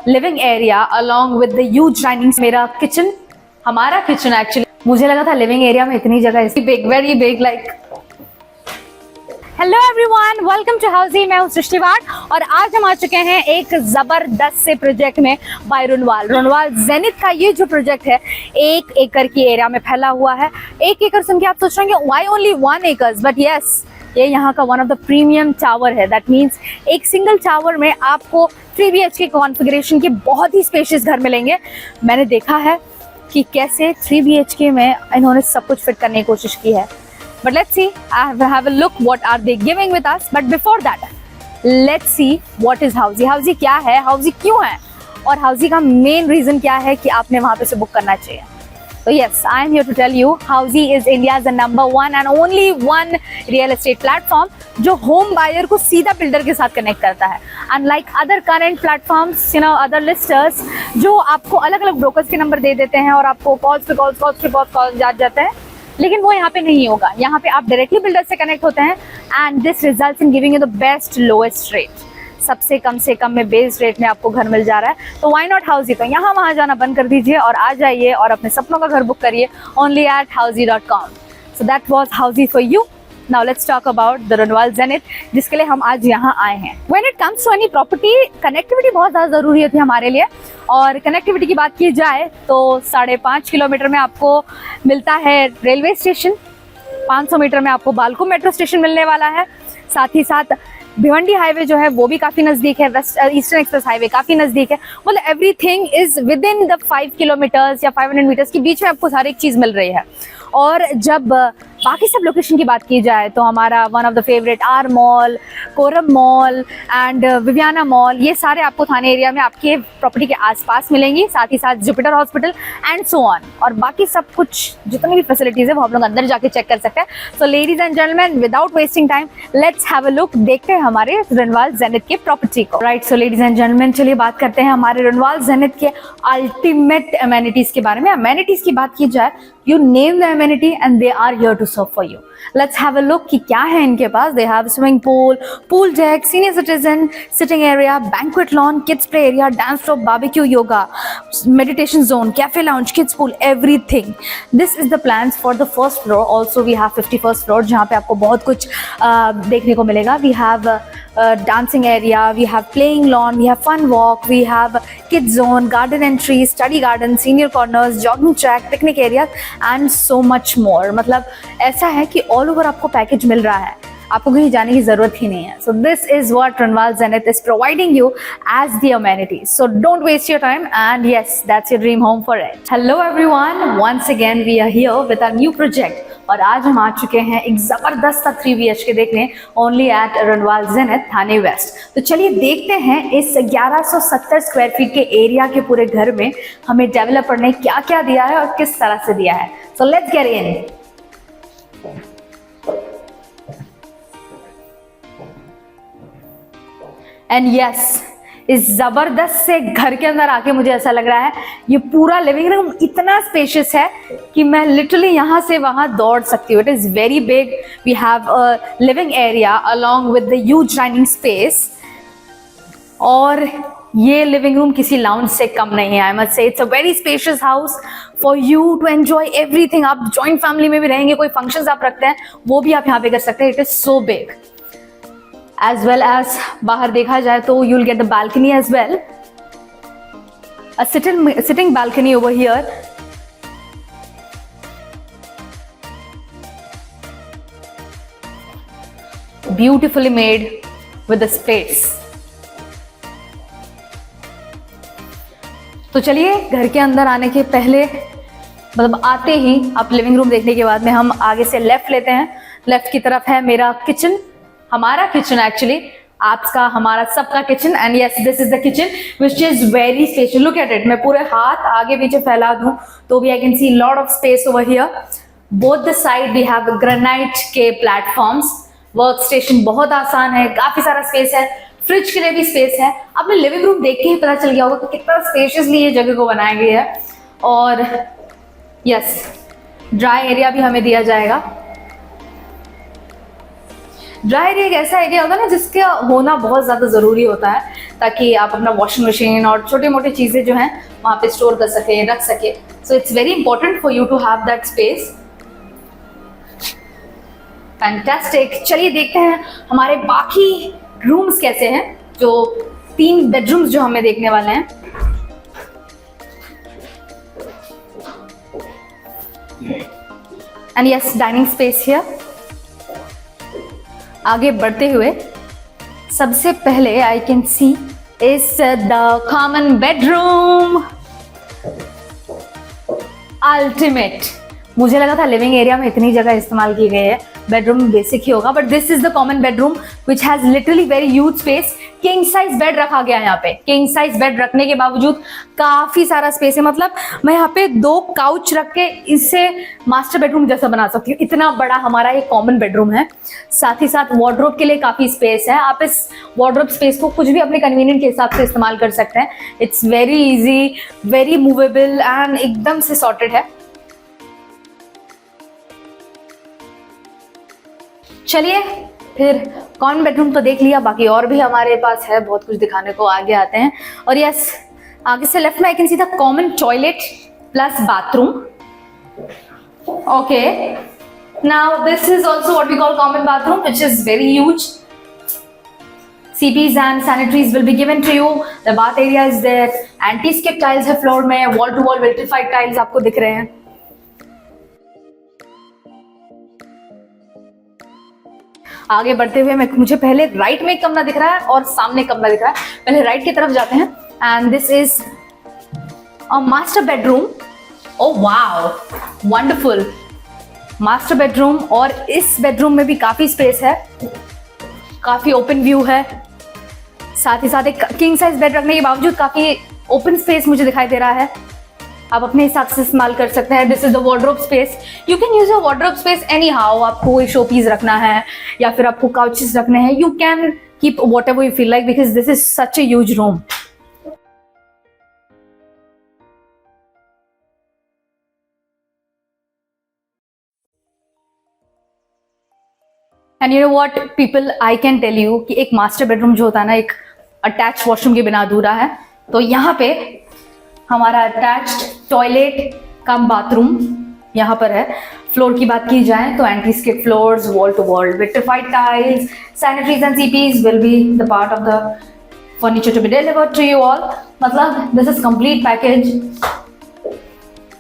Living area along with the huge dining. मेरा kitchen, हमारा kitchen actually, मुझे लगा था लिविंग एरिया में इतनी जगह, इसकी big, very big like. Hello everyone, welcome to Housey. मैं हूँ सृष्टि वाट और आज हम आ चुके हैं एक जबरदस्त से प्रोजेक्ट में बाय रुनवाल जेनिथ का। ये जो प्रोजेक्ट है 1 एकड़ की एरिया में फैला हुआ है। 1 एकड़ सुन के आप सोच रहे होंगे व्हाई ओनली 1 एकड़, बट यस, ये यहाँ का one of the premium tower है। दैट मीन्स एक सिंगल टावर में आपको 3 BHK कॉन्फ़िगरेशन के बहुत ही स्पेशियस घर मिलेंगे। मैंने देखा है कि कैसे 3 BHK में इन्होंने सब कुछ फिट करने की कोशिश की है। But let's see, have a look what are they giving with us. But before that, let's see what is Housey. Housey क्या है, Housey क्यों है और Housey का मेन रीजन क्या है कि आपने वहाँ पे से बुक करना चाहिए। तो yes, I am here to tell you, Housey is India's #1 and only one real estate platform जो होम बायर को सीधा बिल्डर के साथ कनेक्ट करता है। Unlike other current platforms, you know, other listers जो आपको अलग अलग ब्रोकर्स के नंबर दे देते हैं और आपको कॉल्स पे बहुत कॉल्स जाते हैं, लेकिन वो यहाँ पे नहीं होगा। यहाँ पे आप डायरेक्टली बिल्डर से कनेक्ट होते हैं and this results in giving you the best lowest rate. सबसे कम से कम में बेस रेट में आपको घर मिल जा रहा है। तो व्हाई नॉट हाउजी। तो यहाँ वहाँ जाना बंद कर दीजिए और आ जाइए और अपने सपनों का घर बुक करिए only at housey.com। So that was Housey for you. Now let's talk about the Runwal Zenith, जिसके लिए हम आज यहाँ आए हैं। When it comes to any property, connectivity बहुत ज़्यादा ज़रूरी होती है हमारे लिए। और कनेक्टिविटी की बात की जाए तो 5.5 किलोमीटर में आपको मिलता है रेलवे स्टेशन, 500 मीटर में आपको बालको मेट्रो स्टेशन मिलने वाला है। साथ ही साथ भिवंडी हाईवे जो है वो भी काफ़ी नज़दीक है, वेस्ट ईस्टर्न एक्सप्रेस हाईवे काफ़ी नज़दीक है। मतलब everything is with in the 5 kilometres या 500 मीटर्स के बीच में आपको सारी एक चीज़ मिल रही है। और जब बाकी सब लोकेशन की बात की जाए तो हमारा one of the favourite are mall, Korum mall and Viviana mall, ये सारे आपको थाने एरिया में आपके प्रॉपर्टी के आसपास मिलेंगी। साथ ही साथ Jupiter hospital and so on, और बाकी सब कुछ जितनी भी फैसिलिटीज़ है वो आप लोग अंदर जाके चेक कर सकते हैं। So ladies and gentleman, without wasting time, let's have a look. देखते हैं हमारे रुनवाल जेनिथ के प्रॉपर्टी को। Right, so ladies and gentleman, चलिए बात करते हैं हमारे रुनवाल जेनिथ के अल्टीमेट अमेनिटीज़ के बारे में। अमेनिटीज़ की बात की जाए, you name the amenity and they are here to serve for you. Let's have a look कि क्या है इनके पास। They have swimming pool, pool deck, senior citizen sitting area, banquet lawn, kids play area, dance floor, barbecue, yoga, meditation zone, cafe lounge, kids pool, everything. This is the plans for the first floor. Also we have 51st floor जहाँ पे आपको बहुत कुछ देखने को मिलेगा। We have dancing area, we have playing lawn, we have fun walk, we have kids zone, garden entry, study garden, senior corners, jogging track, picnic areas and so much more। मतलब ऐसा है कि ऑल ओवर आपको package मिल रहा है, आपको कहीं जाने की जरूरत ही नहीं है। So this is what Runwal Zenith is providing you as the amenities. So don't waste your time and yes, that's your dream home for it. Hello everyone, once again we are here with our new project और आज हम आ चुके हैं एक जबरदस्त 3 BHK देखने only eight Runwal zenith थाने waste. तो चलिए देखते हैं इस 1170 स्क्वायर फीट के एरिया के पूरे घर में हमें डेवलपर ने क्या क्या दिया है और किस तरह से दिया है। So let's get in. And yes, इस जबरदस्त से घर के अंदर आके मुझे ऐसा लग रहा है ये पूरा लिविंग रूम इतना स्पेशियस है कि मैं लिटरली यहाँ से वहाँ दौड़ सकती हूँ। It is very big. We have a living area along with the huge dining space और ये लिविंग रूम किसी लाउंज से कम नहीं है। I must say it's a very spacious house for you to enjoy everything. आप joint family में भी रहेंगे, कोई फंक्शंस आप रखते हैं वो भी आप यहाँ पे कर सकते हैं। It is so big. As well as बाहर देखा जाए तो you'll get the balcony as well, a sitting balcony over here. Beautifully made with the space. तो चलिए घर के अंदर आने के पहले, मतलब आते ही आप लिविंग रूम देखने के बाद में हम आगे से लेफ्ट लेते हैं। लेफ्ट की तरफ है मेरा किचन, हमारा किचन एक्चुअली, आपका हमारा सबका kitchen. And yes, this is the kitchen which is very special. Look at it. मैं पूरे हाथ आगे पीछे फैला दूं तो भी I can see lot of space over here. Both the side we have granite के प्लेटफॉर्म्स। वर्क स्टेशन बहुत आसान है, काफी सारा स्पेस है, फ्रिज के लिए भी स्पेस है। आपने लिविंग रूम देख के ही पता चल गया होगा कि कितना स्पेशियसली ये जगह को बनाया गया है। और यस, ड्राई एरिया भी हमें दिया जाएगा ड्राई एरिया एक ऐसा एरिया होता है ना जिसका होना बहुत ज़्यादा ज़रूरी होता है, ताकि आप अपना वॉशिंग मशीन और छोटी मोटी चीज़ें जो हैं वहाँ पे स्टोर कर सके, रख सके. So it's very important for you to have that space. Fantastic. चलिए देखते हैं हमारे बाकी रूम्स कैसे हैं, जो 3 बेडरूम्स जो हमें देखने वाले हैं. And yes, dining space here. आगे बढ़ते हुए सबसे पहले आई can C is the common bedroom. Ultimate. मुझे लगा था लिविंग एरिया में इतनी जगह इस्तेमाल की गई है, बेडरूम बेसिक ही होगा, but this is the common bedroom which has literally very huge space. King size bed रखा गया है यहाँ पे. किंग साइज बेड रखने के बावजूद काफी सारा स्पेस है. मतलब मैं यहाँ पे 2 काउच रख के इससे मास्टर बेडरूम जैसा बना सकती हूँ. इतना बड़ा हमारा ये कॉमन बेडरूम है. साथ ही साथ वार्डरोब के लिए काफी स्पेस है. आप इस वार्डरोब स्पेस को कुछ भी अपने कन्वीनियंट के हिसाब से इस्तेमाल कर सकते हैं. It's very easy, very movable and एकदम से सॉर्टेड है. चलिए फिर कॉमन बेडरूम तो देख लिया, बाकी और भी हमारे पास है बहुत कुछ दिखाने को. आगे आते हैं और यस, आगे से लेफ्ट में I can see the common toilet plus bathroom. Okay, now this is also what we call common bathroom which is very huge. CPs and sanitaries will be given to you. The bath area is there. Anti-skip tiles है floor में. Wall to wall vitrified tiles आपको दिख रहे हैं. आगे बढ़ते हुए मुझे पहले राइट में एक कमरा दिख रहा है और सामने कमरा दिख रहा है. पहले राइट की तरफ जाते हैं and this is a master bedroom. Oh wow, wonderful master bedroom. और इस बेडरूम में भी काफी स्पेस है, काफी ओपन व्यू है. साथ ही साथ एक किंग साइज बेड रखने के बावजूद काफी ओपन स्पेस मुझे दिखाई दे रहा है. आप अपने हिसाब से इस्तेमाल कर सकते हैं. This is the wardrobe space. You can use your wardrobe space any how. आपको कोई शो पीस रखना है या फिर आपको काउचेस रखने हैं, you can keep whatever you feel like, because this is such a huge room. And you know what people, I can tell you कि एक मास्टर बेडरूम जो होता है ना, एक अटैच वॉशरूम के बिना अधूरा है. तो यहाँ पे हमारा अटैच्ड टॉयलेट कम बाथरूम यहाँ पर है. फ्लोर की बात की जाए तो anti skid floors, wall to wall vitrified tiles, sanitaries and CPs will be the part of the furniture to be delivered to you all. मतलब this is complete package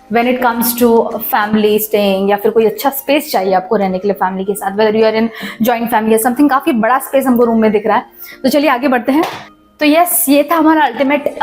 when it comes to family staying, या फिर कोई अच्छा space चाहिए आपको रहने के लिए फैमिली के साथ, whether you are in joint family या समथिंग. काफी बड़ा स्पेस हमको रूम में दिख रहा है. तो चलिए आगे बढ़ते हैं. तो यस, ये था हमारा ultimate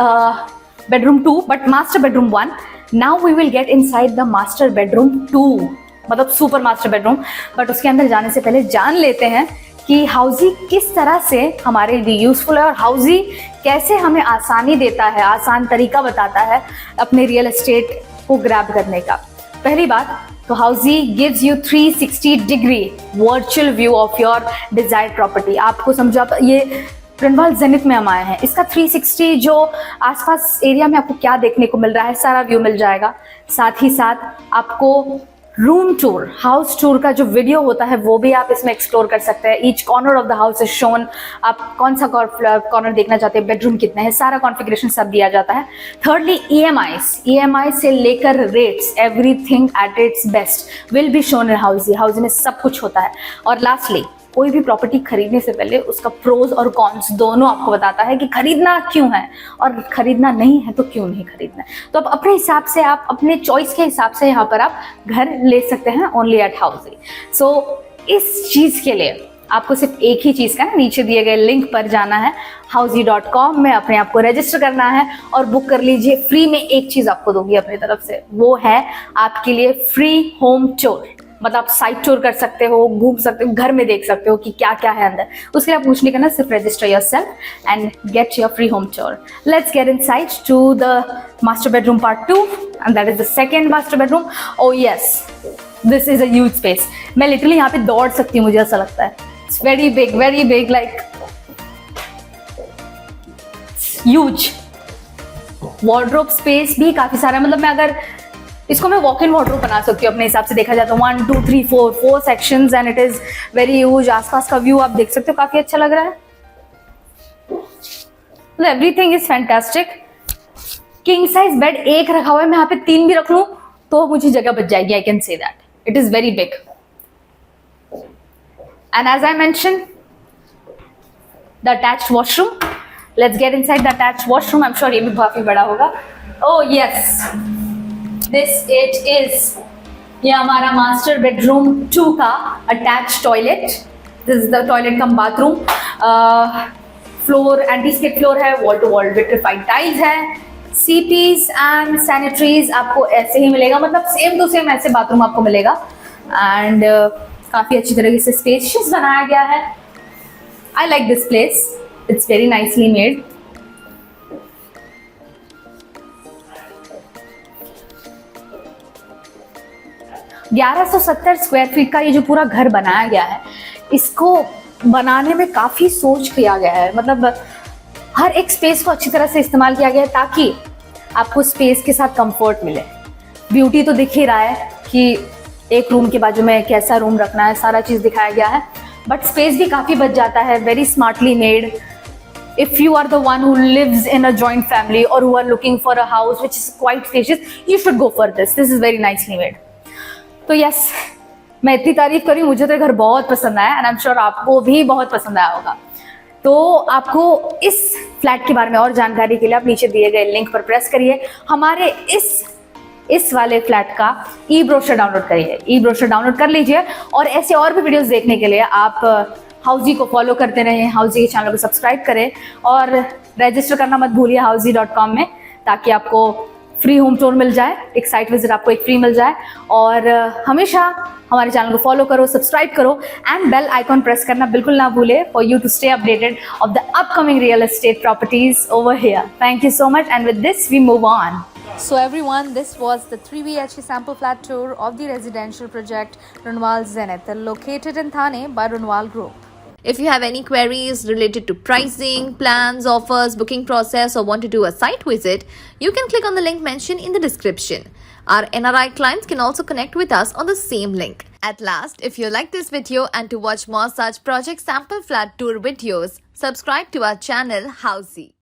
bedroom 2, but master bedroom 1. Now we will get inside the master bedroom 2, मतलब सुपर मास्टर बेडरूम. बट उसके अंदर जाने से पहले जान लेते हैं कि हाउजी किस तरह से हमारे लिए यूजफुल है और हाउजी कैसे हमें आसानी देता है, आसान तरीका बताता है अपने रियल एस्टेट को ग्रैब करने का. पहली बात तो housie gives you 360 degree virtual view of your desired property. आपको समझो, आप ये रनवाल जेनिथ में हम आए हैं, इसका 360 जो आसपास एरिया में आपको क्या देखने को मिल रहा है, सारा व्यू मिल जाएगा. साथ ही साथ आपको रूम टूर, हाउस टूर का जो वीडियो होता है वो भी आप इसमें एक्सप्लोर कर सकते हैं. Each corner of the house is shown. आप कौन सा कॉर्नर देखना चाहते हैं, बेडरूम कितने हैं, सारा कॉन्फ़िगरेशन सब दिया जाता है. थर्डली EMI से लेकर rates, everything at its best will be shown in housie. Housie में सब कुछ होता है. और लास्टली, कोई भी प्रॉपर्टी खरीदने से पहले उसका प्रोज और कॉन्स दोनों आपको बताता है कि खरीदना क्यों है और खरीदना नहीं है तो क्यों नहीं खरीदना है. तो आप अपने हिसाब से, आप अपने चॉइस के हिसाब से यहाँ पर आप घर ले सकते हैं ओनली एट हाउजी. सो इस चीज़ के लिए आपको सिर्फ एक ही चीज़ का, नीचे दिए गए लिंक पर जाना है, housey.com में अपने आप को रजिस्टर करना है और बुक कर लीजिए. फ्री में एक चीज़ आपको दूंगी अपनी तरफ से, वो है आपके लिए फ्री होम टूर. मतलब आप साइट टूर कर सकते हो, घूम सकते हो, घर में देख सकते हो कि क्या क्या है अंदर. उसके लिए आप कुछ नहीं करना, सिर्फ register yourself and get your free home tour. Let's get inside to the master bedroom part 2 and that is the second master bedroom. Oh yes, this is a huge space. मैं लिटरली यहाँ पे दौड़ सकती हूँ, मुझे ऐसा लगता है. It's very big, like huge. Wardrobe space भी काफी सारा, मतलब मैं अगर इसको मैं वॉक इन वार्डरोब बना सकती हूँ अपने हिसाब से देखा जाए तो 1 2 3 4 sections and it is very huge. आसपास का व्यू आप देख सकते हो, काफी अच्छा लग रहा है। Everything is fantastic. King size bed एक रखा हुआ है, मैं यहाँ पे 3 भी रख लूं तो मुझे जगह बच जाएगी। I can say that it is very big and as I mention the attached washroom. Let's get inside the attached washroom. I am sure ये भी काफी बड़ा होगा। Oh yes, this it is, ये हमारा मास्टर बेडरूम 2 का attach toilet. This is the toilet cum bathroom. Floor anti skid floor है, wall to wall vitrified tiles है। सीपीज एंड सैनिटरीज आपको ऐसे ही मिलेगा, मतलब सेम टू सेम ऐसे बाथरूम आपको मिलेगा। एंड काफी अच्छी तरीके से स्पेशियस बनाया गया है। I like this place, it's very nicely made. 1170 square feet का ये जो पूरा घर बनाया गया है, इसको बनाने में काफी सोच किया गया है। मतलब हर एक स्पेस को अच्छी तरह से इस्तेमाल किया गया है ताकि आपको स्पेस के साथ कंफर्ट मिले। ब्यूटी तो दिख ही रहा है कि एक रूम के बाजू में कैसा रूम रखना है, सारा चीज दिखाया गया है। बट स्पेस भी काफी बच जाता है, very smartly made. If you are the one who lives in a joint family or who are looking for a house which is quite spacious, you should go for this. This is very nicely made. तो yes, मैं इतनी तारीफ करी, मुझे तो घर बहुत पसंद आया एंड आई एम श्योर आपको भी बहुत पसंद आया होगा। तो आपको इस फ्लैट के बारे में और जानकारी के लिए आप नीचे दिए गए लिंक पर प्रेस करिए। हमारे इस वाले फ्लैट का ई ब्रोशर डाउनलोड करिए, ई ब्रोशर डाउनलोड कर लीजिए। और ऐसे और भी वीडियोस देखने के लिए आप हाउजी को फॉलो करते रहें, हाउजी के चैनल को सब्सक्राइब करें और रजिस्टर करना मत भूलिए hausy.com में, ताकि आपको फ्री होम टूर मिल जाए, एक साइट विजिट आपको एक फ्री मिल जाए। और हमेशा हमारे चैनल को फॉलो करो, सब्सक्राइब करो एंड बेल आइकॉन प्रेस करना बिल्कुल ना भूले for you to stay updated of the upcoming real estate properties over here. Thank you so much and with this we move on. So everyone, this was the 3 BHK sample flat tour of the residential project Runwal Zenith, located in Thane by Runwal Group. If you have any queries related to pricing, plans, offers, booking process, or want to do a site visit, you can click on the link mentioned in the description. Our NRI clients can also connect with us on the same link. At last, if you like this video and to watch more such project sample flat tour videos, subscribe to our channel Housey.